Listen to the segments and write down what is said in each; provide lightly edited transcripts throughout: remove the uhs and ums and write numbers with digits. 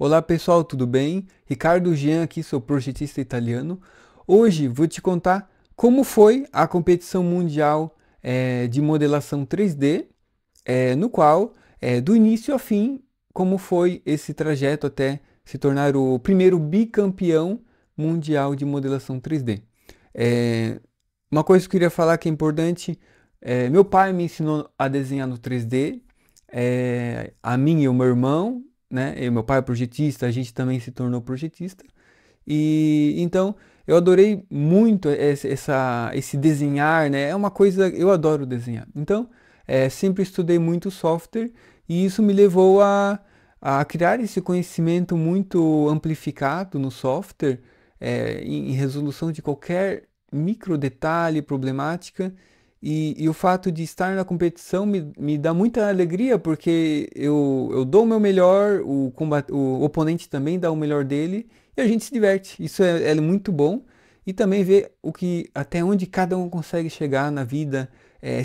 Olá pessoal, tudo bem? Ricardo Jean aqui, sou projetista italiano. Hoje vou te contar como foi a competição mundial de modelação 3D, no qual, do início ao fim, como foi esse trajeto até se tornar o primeiro bicampeão mundial de modelação 3D. Uma coisa que eu queria falar que é importante, meu pai me ensinou a desenhar no 3D, a mim e o meu irmão, né? E meu pai é projetista, a gente também se tornou projetista. E então eu adorei muito esse desenhar, né? É uma coisa, eu adoro desenhar. Então, sempre estudei muito software e isso me levou a criar esse conhecimento muito amplificado no software, em resolução de qualquer micro detalhe, problemática. E o fato de estar na competição me dá muita alegria, porque eu dou o meu melhor, o oponente também dá o melhor dele, e a gente se diverte. Isso é muito bom. E também ver até onde cada um consegue chegar na vida,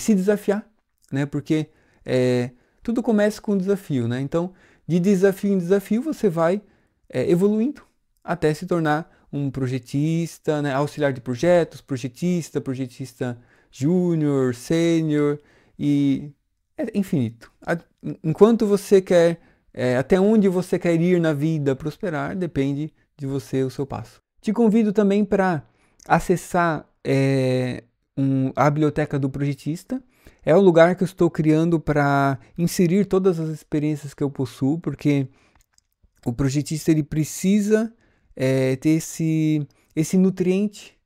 se desafiar, né? Porque tudo começa com um desafio, né? Então, de desafio em desafio, você vai evoluindo até se tornar um projetista, né? Auxiliar de projetos, projetista júnior, sênior e é infinito. Enquanto você quer, até onde você quer ir na vida prosperar, depende de você, o seu passo. Te convido também para acessar a biblioteca do projetista. É o lugar que eu estou criando para inserir todas as experiências que eu possuo, porque o projetista ele precisa ter esse nutriente,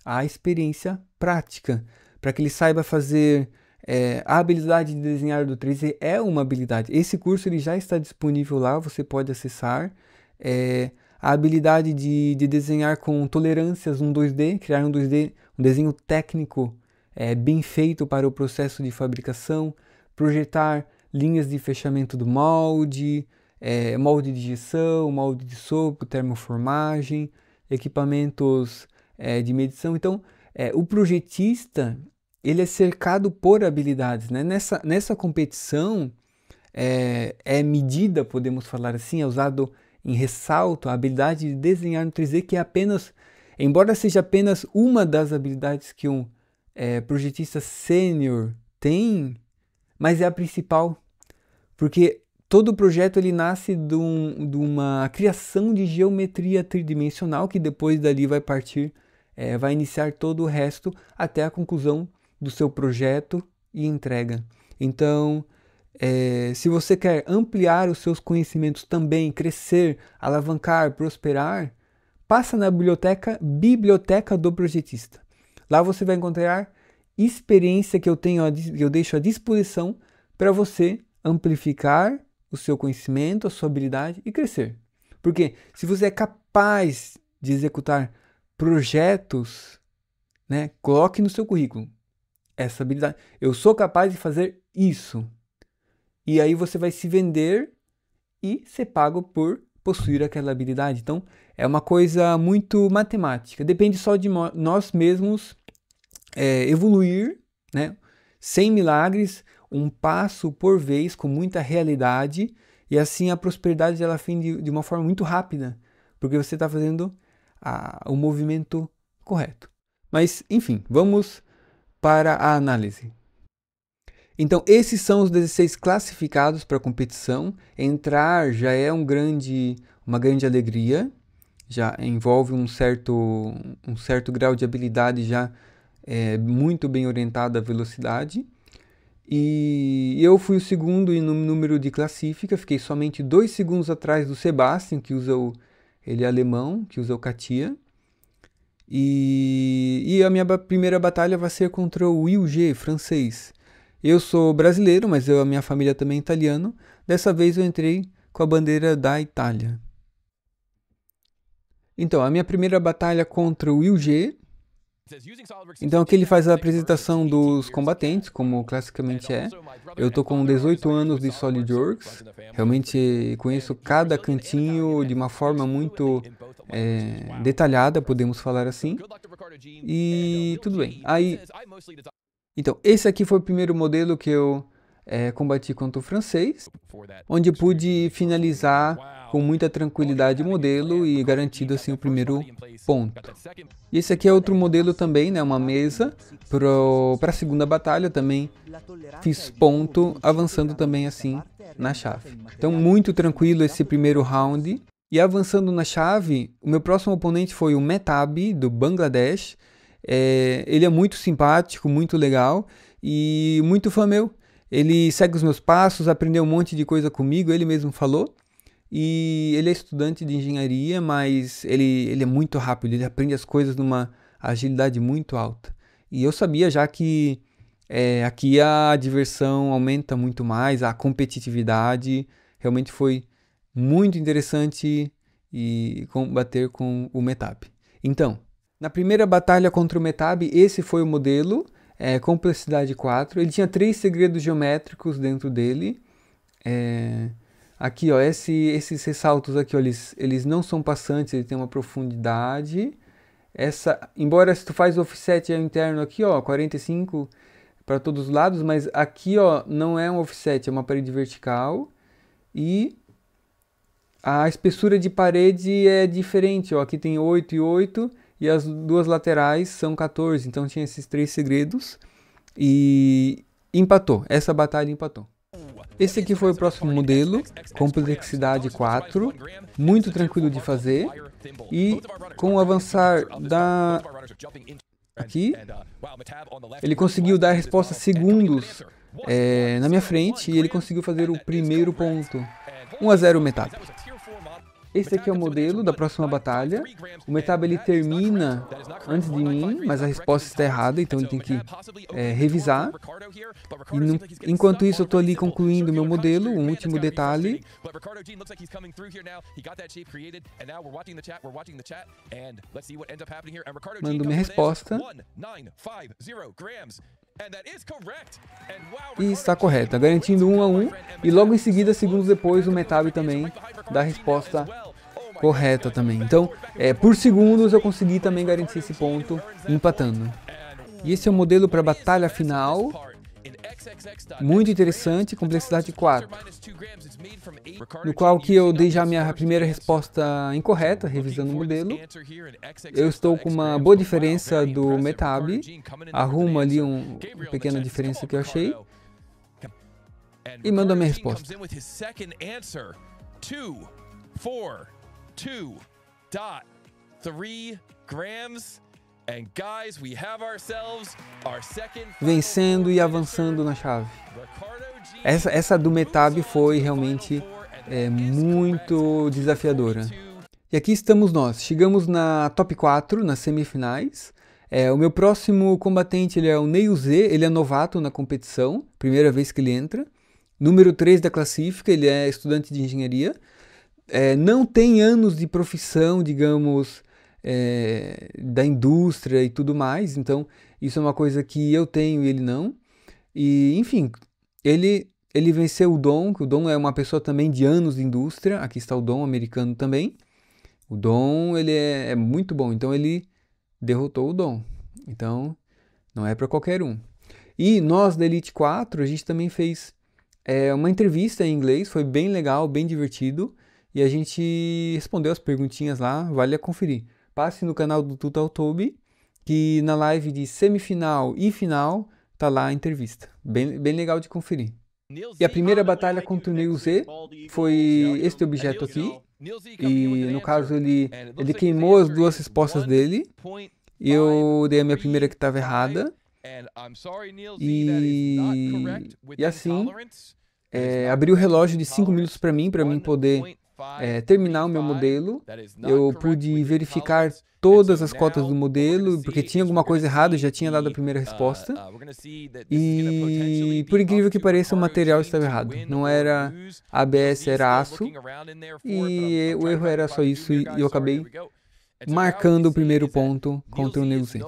a experiência prática, para que ele saiba fazer. A habilidade de desenhar do 3D é uma habilidade. Esse curso ele já está disponível lá, você pode acessar. A habilidade de desenhar com tolerâncias um 2D, criar um 2D, um desenho técnico bem feito para o processo de fabricação, projetar linhas de fechamento do molde, molde de injeção, molde de sopro, termoformagem, equipamentos de medição. Então, o projetista ele é cercado por habilidades, né? Nessa competição medida, podemos falar assim, é usado em ressalto a habilidade de desenhar no 3D, que é apenas, embora seja apenas uma das habilidades que um projetista sênior tem, mas é a principal, porque todo projeto ele nasce de uma criação de geometria tridimensional que depois dali vai partir, vai iniciar todo o resto até a conclusão do seu projeto e entrega. Então, se você quer ampliar os seus conhecimentos também, crescer, alavancar, prosperar, passa na Biblioteca do Projetista. Lá você vai encontrar experiência que eu deixo à disposição para você amplificar o seu conhecimento, a sua habilidade e crescer. Porque se você é capaz de executar projetos, né, coloque no seu currículo essa habilidade. Eu sou capaz de fazer isso. E aí você vai se vender e ser pago por possuir aquela habilidade. Então, é uma coisa muito matemática. Depende só de nós mesmos evoluir, né? Sem milagres, um passo por vez, com muita realidade. E assim a prosperidade ela vem de uma forma muito rápida, porque você está fazendo o movimento correto. Mas, enfim, vamos para a análise. Então, esses são os 16 classificados para a competição. Entrar já é uma grande alegria, já envolve um certo grau de habilidade já muito bem orientado à velocidade. E eu fui o segundo no número de classifica, fiquei somente 2 segundos atrás do Sebastian, ele é alemão, que usa o CATIA. E a minha primeira batalha vai ser contra o Will G, francês. Eu sou brasileiro, mas a minha família também é italiana. Dessa vez eu entrei com a bandeira da Itália. Então, a minha primeira batalha contra o Will G. Então aqui ele faz a apresentação dos combatentes, como classicamente é. Eu tô com 18 anos de SolidWorks, realmente conheço cada cantinho de uma forma muito detalhada, podemos falar assim. E tudo bem. Então esse aqui foi o primeiro modelo que eu combati contra o francês, onde eu pude finalizar com muita tranquilidade o modelo e garantido assim o primeiro ponto. E esse aqui é outro modelo também, né, uma mesa para a segunda batalha, também fiz ponto avançando também assim na chave. Então muito tranquilo esse primeiro round. E avançando na chave, o meu próximo oponente foi o Mehtab, do Bangladesh. Ele é muito simpático, muito legal e muito fã meu. Ele segue os meus passos, aprendeu um monte de coisa comigo, ele mesmo falou. E ele é estudante de engenharia, mas ele é muito rápido, ele aprende as coisas numa agilidade muito alta. E eu sabia já que aqui a diversão aumenta muito mais, a competitividade. Realmente foi muito interessante e combater com o Mehtab. Então, na primeira batalha contra o Mehtab, esse foi o modelo, complexidade 4. Ele tinha 3 segredos geométricos dentro dele. Aqui, ó, esses ressaltos aqui, ó, eles não são passantes, ele tem uma profundidade. Embora se tu faz o offset interno aqui, ó, 45 para todos os lados, mas aqui, ó, não é um offset, é uma parede vertical. E a espessura de parede é diferente, ó. Aqui tem 8 e 8 e as duas laterais são 14. Então tinha esses 3 segredos e empatou. Essa batalha empatou. Esse aqui foi o próximo modelo, complexidade 4, muito tranquilo de fazer. E com o avançar aqui, ele conseguiu dar a resposta segundos na minha frente e ele conseguiu fazer o primeiro ponto. 1-0 o Mehtab. Esse aqui é o modelo da próxima batalha. O Mehtab ele termina antes de mim, mas a resposta está errada, então ele tem que revisar. E enquanto isso eu estou ali concluindo o meu modelo, um último detalhe. Mando minha resposta. E está correta, garantindo 1-1. E logo em seguida, segundos depois, o Mehtab também dá a resposta correta também. Então, por segundos eu consegui também garantir esse ponto, empatando. E esse é o modelo para a batalha final. Muito interessante, complexidade 4. No qual que eu dei já minha primeira resposta incorreta, revisando o modelo. Eu estou com uma boa diferença do Mehtab. Arrumo ali uma pequena diferença que eu achei. E mando a minha resposta. Vencendo e avançando na chave. Essa do Mehtab foi realmente muito desafiadora. E aqui estamos nós. Chegamos na top 4, nas semifinais. O meu próximo combatente ele é o Neil Z. Ele é novato na competição. Primeira vez que ele entra. Número 3 da classifica. Ele é estudante de engenharia. Não tem anos de profissão, digamos, da indústria e tudo mais. Então, isso é uma coisa que eu tenho e ele não. E, enfim, ele venceu o Dom, que o Dom é uma pessoa também de anos de indústria. Aqui está o Dom americano também. O Dom, ele é muito bom, então ele derrotou o Dom. Então, não é para qualquer um. E nós da Elite 4, a gente também fez uma entrevista em inglês, foi bem legal, bem divertido. E a gente respondeu as perguntinhas lá, vale a conferir. Passe no canal do TutalTube, que na live de semifinal e final tá lá a entrevista. Bem legal de conferir. E a primeira batalha contra o Neil Z foi este objeto aqui. E no caso ele queimou as duas respostas dele. E eu dei a minha primeira que estava errada. E assim, abriu o relógio de 5 minutos para mim poder terminar o meu modelo. Eu pude verificar todas as cotas do modelo, porque tinha alguma coisa errada, eu já tinha dado a primeira resposta. E por incrível que pareça, o material estava errado. Não era ABS, era aço. E o erro era só isso, e eu acabei marcando o primeiro ponto contra o Neil Z.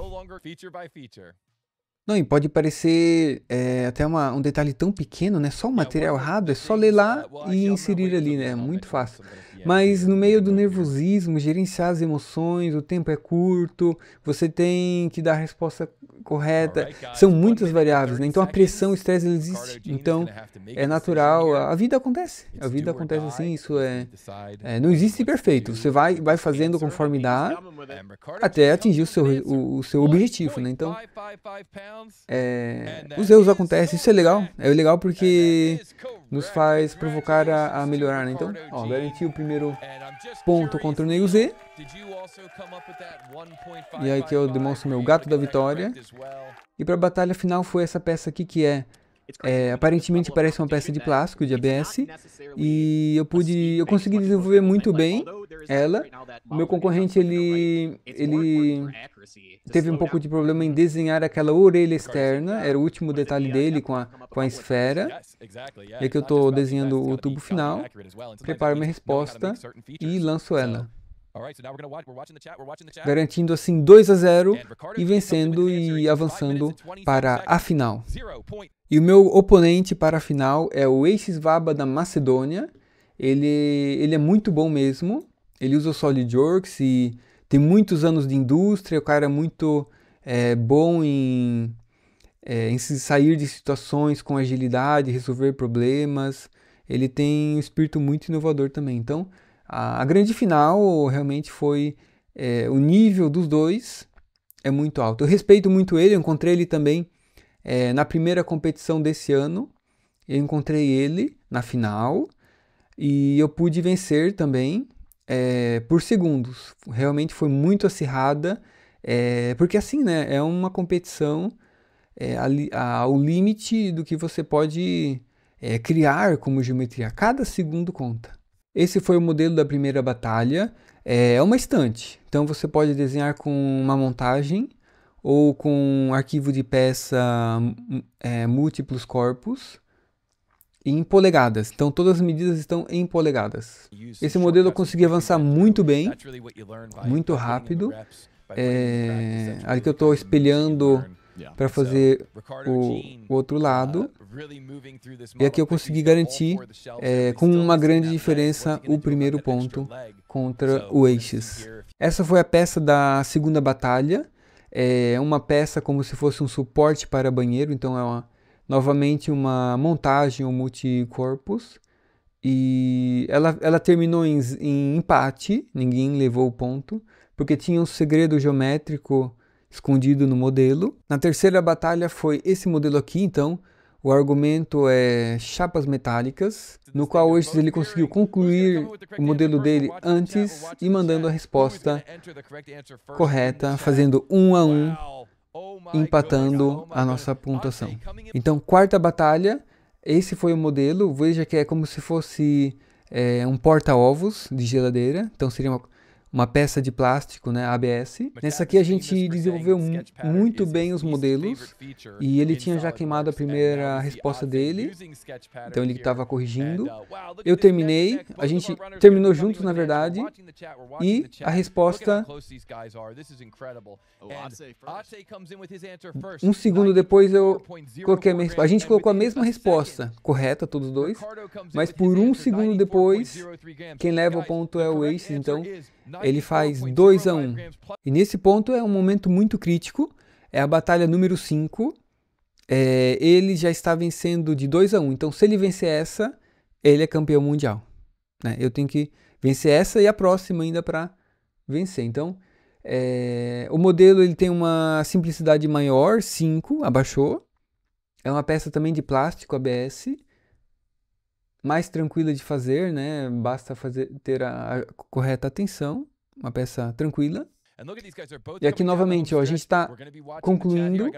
Não, e pode parecer até um detalhe tão pequeno, né? Só o material errado, é só ler lá e inserir ali, né? É muito fácil. Mas no meio do nervosismo, gerenciar as emoções, o tempo é curto, você tem que dar a resposta correta. São muitas variáveis, né? Então a pressão, o estresse, ele existe. Então é natural, a vida acontece. A vida acontece assim, isso não existe perfeito. Você vai fazendo conforme dá até atingir o seu objetivo, né? Então, os erros acontecem, isso é legal. É legal porque nos faz provocar a melhorar, né? Então, ó, garanti o primeiro ponto, contornei o Z. E aí que eu demonstro meu gato da vitória. E para a batalha final foi essa peça aqui que aparentemente parece uma peça de plástico de ABS. E eu consegui desenvolver muito bem ela. O meu concorrente ele teve um pouco de problema em desenhar aquela orelha externa. Era o último detalhe dele com a esfera. E aqui eu estou desenhando o tubo final. Preparo minha resposta e lanço ela. Garantindo assim 2-0 e vencendo e avançando para a final. E o meu oponente para a final é o Eishvaba da Macedônia. Ele é muito bom mesmo. Ele usa o SolidWorks e tem muitos anos de indústria. O cara é muito bom em se sair de situações com agilidade, resolver problemas. Ele tem um espírito muito inovador também. Então, a grande final realmente foi o nível dos dois é muito alto. Eu respeito muito ele, eu encontrei ele também na primeira competição desse ano. Eu encontrei ele na final e eu pude vencer também por segundos. Realmente foi muito acirrada, porque assim, né, é uma competição ao limite do que você pode criar como geometria. Cada segundo conta. Esse foi o modelo da primeira batalha. É uma estante, então você pode desenhar com uma montagem ou com um arquivo de peça múltiplos corpos em polegadas. Então todas as medidas estão em polegadas. Esse modelo eu consegui avançar muito bem, muito rápido. Ali que eu estou espelhando para fazer o outro lado. E aqui eu consegui garantir com uma grande diferença o primeiro ponto contra o Eixes. Essa foi a peça da segunda batalha. É uma peça como se fosse um suporte para banheiro, então novamente uma montagem, um multicorpus. E ela terminou em empate, ninguém levou o ponto, porque tinha um segredo geométrico escondido no modelo. Na terceira batalha foi esse modelo aqui, então o argumento é chapas metálicas, no qual hoje ele conseguiu concluir o modelo dele antes e mandando a resposta correta, fazendo 1-1, empatando a nossa pontuação. Então, quarta batalha, esse foi o modelo. Veja que é como se fosse um porta-ovos de geladeira, então seria uma peça de plástico, né, ABS. Nessa aqui a gente desenvolveu muito bem os modelos e ele tinha já queimado a primeira resposta dele, então ele estava corrigindo. Eu terminei, a gente terminou juntos na verdade e a resposta, um segundo depois eu coloquei a gente colocou a mesma resposta correta, todos dois, mas por um segundo depois quem leva o ponto é o Ace, então ele faz 2-1. E nesse ponto é um momento muito crítico. É a batalha número 5. Ele já está vencendo de 2-1. Então, se ele vencer essa, ele é campeão mundial. Né? Eu tenho que vencer essa e a próxima ainda para vencer. Então, o modelo ele tem uma simplicidade maior, 5, abaixou. É uma peça também de plástico ABS. Mais tranquila de fazer, né? Basta ter a correta atenção, uma peça tranquila. E aqui novamente, ó, a gente está concluindo.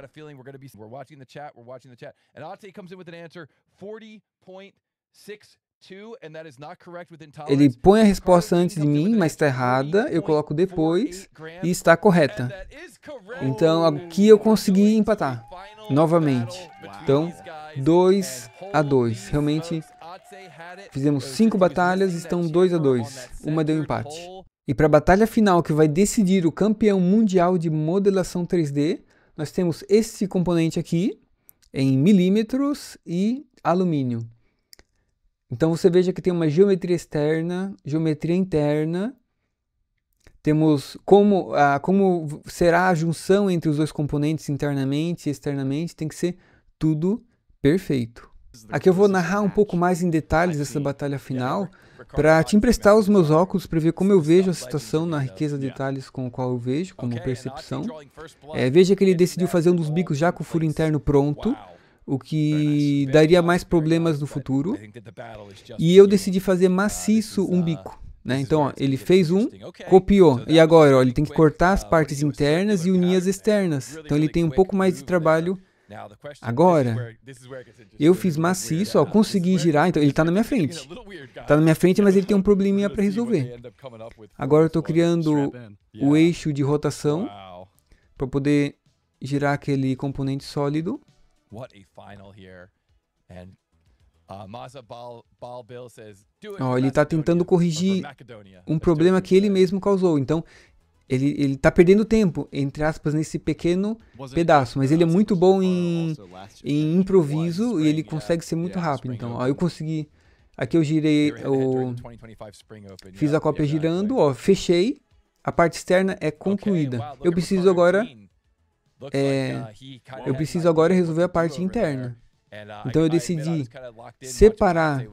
Ele põe a resposta antes de mim, mas está errada. Eu coloco depois e está correta. Então aqui eu consegui empatar novamente. Então 2-2. Realmente fizemos 5 batalhas, estão 2-2. Uma deu empate. E para a batalha final, que vai decidir o campeão mundial de modelação 3D, nós temos esse componente aqui, em milímetros e alumínio. Então você veja que tem uma geometria externa, geometria interna, temos como será a junção entre os dois componentes internamente e externamente, tem que ser tudo perfeito. Aqui eu vou narrar um pouco mais em detalhes essa batalha final, para te emprestar os meus óculos para ver como eu vejo a situação na riqueza de detalhes com o qual eu vejo, como percepção. Veja que ele decidiu fazer um dos bicos já com o furo interno pronto, o que daria mais problemas no futuro. E eu decidi fazer maciço um bico. Né? Então, ó, ele fez copiou. E agora, ó, ele tem que cortar as partes internas e unir as externas. Então, ele tem um pouco mais de trabalho. Agora, eu fiz maciço, ó, consegui girar, então ele está na minha frente. Está na minha frente, mas ele tem um probleminha para resolver. Agora eu estou criando o eixo de rotação para poder girar aquele componente sólido. Ó, ele está tentando corrigir um problema que ele mesmo causou. Então, ele está perdendo tempo, entre aspas, nesse pequeno pedaço. Mas ele é muito bom em improviso e ele consegue ser muito rápido. Então, ó, eu consegui... Aqui eu girei, fiz a cópia girando, ó, fechei. A parte externa é concluída. Eu preciso agora resolver a parte interna. Então eu decidi separar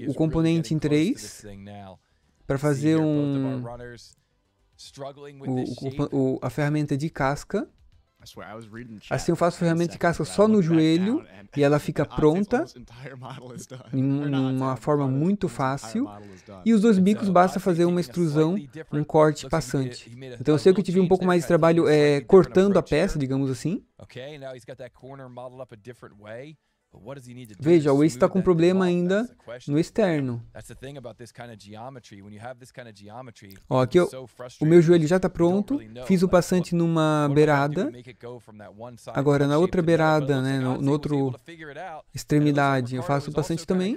o componente em 3 para fazer a ferramenta de casca. Assim eu faço a ferramenta de casca só no joelho e ela fica pronta em uma forma muito fácil. E os dois bicos basta fazer uma extrusão, um corte passante. Então eu sei que eu tive um pouco mais de trabalho cortando a peça, digamos assim. Veja, o Ace está com problema ainda no externo. Ó, aqui o meu joelho já está pronto. Fiz o passante numa beirada. Agora na outra beirada, né, no outro extremidade, eu faço o passante também.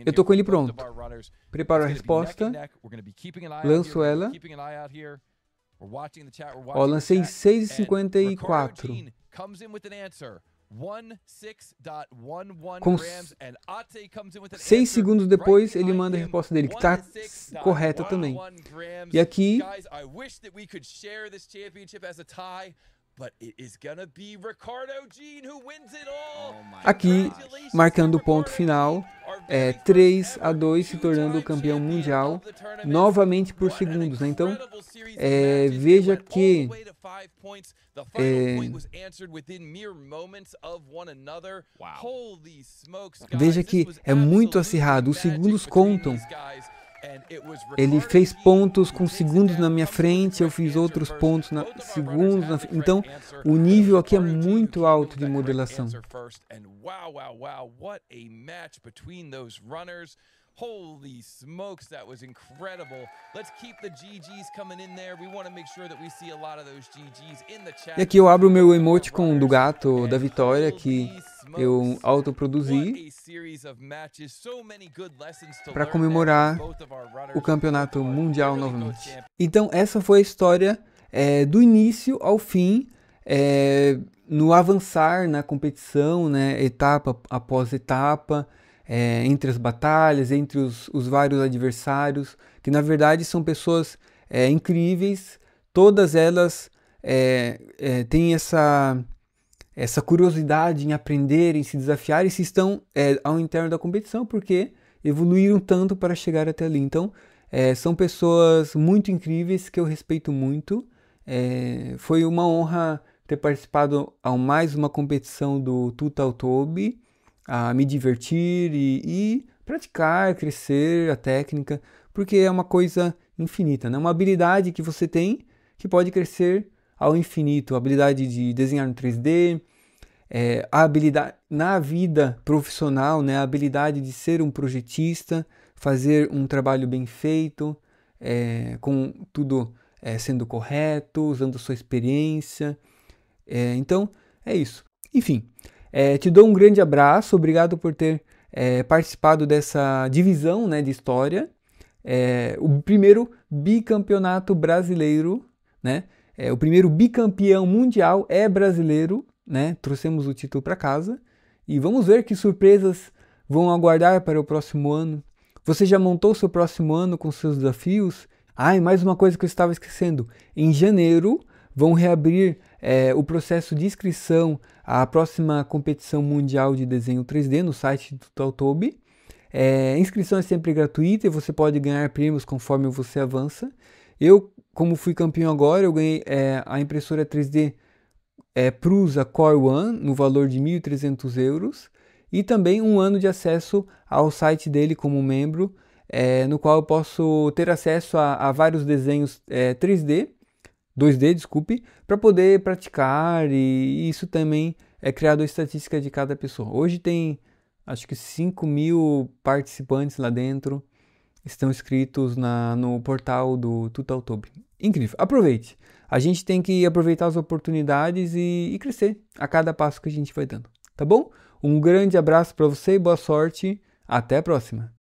Eu estou com ele pronto. Preparo a resposta. Lanço ela. Ó, lancei 6,54. Com 6 segundos depois, ele manda a resposta dele, que está correta também. E aqui... Aqui, marcando o ponto final, 3-2, se tornando o campeão mundial, novamente por segundos, né? Então, veja que é muito acirrado, os segundos contam. Ele fez pontos com segundos na minha frente, eu fiz outros pontos segundos na frente. Então, o nível aqui é muito alto de modelação. Holy smokes, that was incredible. Let's keep the GGs coming in there. We want to make sure that we see a lot of those GGs in the chat. E aqui eu abro o meu emoticon do gato da vitória que eu autoproduzi para comemorar o campeonato mundial novamente. Então essa foi a história do início ao fim, no avançar na competição, né, etapa após etapa. Entre as batalhas, entre os vários adversários, que na verdade são pessoas incríveis, todas elas têm essa curiosidade em aprender, em se desafiar e se estão ao interno da competição, porque evoluíram tanto para chegar até ali. Então, são pessoas muito incríveis que eu respeito muito. Foi uma honra ter participado a mais uma competição do Tutaltobi, a me divertir e praticar, crescer a técnica, porque é uma coisa infinita, né? Uma habilidade que você tem que pode crescer ao infinito, a habilidade de desenhar no 3D, a habilidade na vida profissional, né? A habilidade de ser um projetista, fazer um trabalho bem feito, com tudo sendo correto, usando sua experiência. Então, é isso. Enfim. Te dou um grande abraço, obrigado por ter participado dessa divisão, né, de história. O primeiro bicampeonato brasileiro, né? O primeiro bicampeão mundial é brasileiro, né? Trouxemos o título para casa e vamos ver que surpresas vão aguardar para o próximo ano. Você já montou o seu próximo ano com seus desafios? Ah, e mais uma coisa que eu estava esquecendo. Em janeiro vão reabrir o processo de inscrição à próxima competição mundial de desenho 3D no site do Tutaltobi. A inscrição é sempre gratuita e você pode ganhar prêmios conforme você avança. Eu, como fui campeão agora, eu ganhei a impressora 3D Prusa Core One no valor de 1.300 euros e também um ano de acesso ao site dele como membro, no qual eu posso ter acesso a vários desenhos 2D, desculpe, para poder praticar, e isso também é criado a estatística de cada pessoa. Hoje tem acho que 5.000 participantes lá dentro, estão inscritos no portal do Tutaltobi. Incrível, aproveite! A gente tem que aproveitar as oportunidades e crescer a cada passo que a gente vai dando, tá bom? Um grande abraço para você e boa sorte, até a próxima!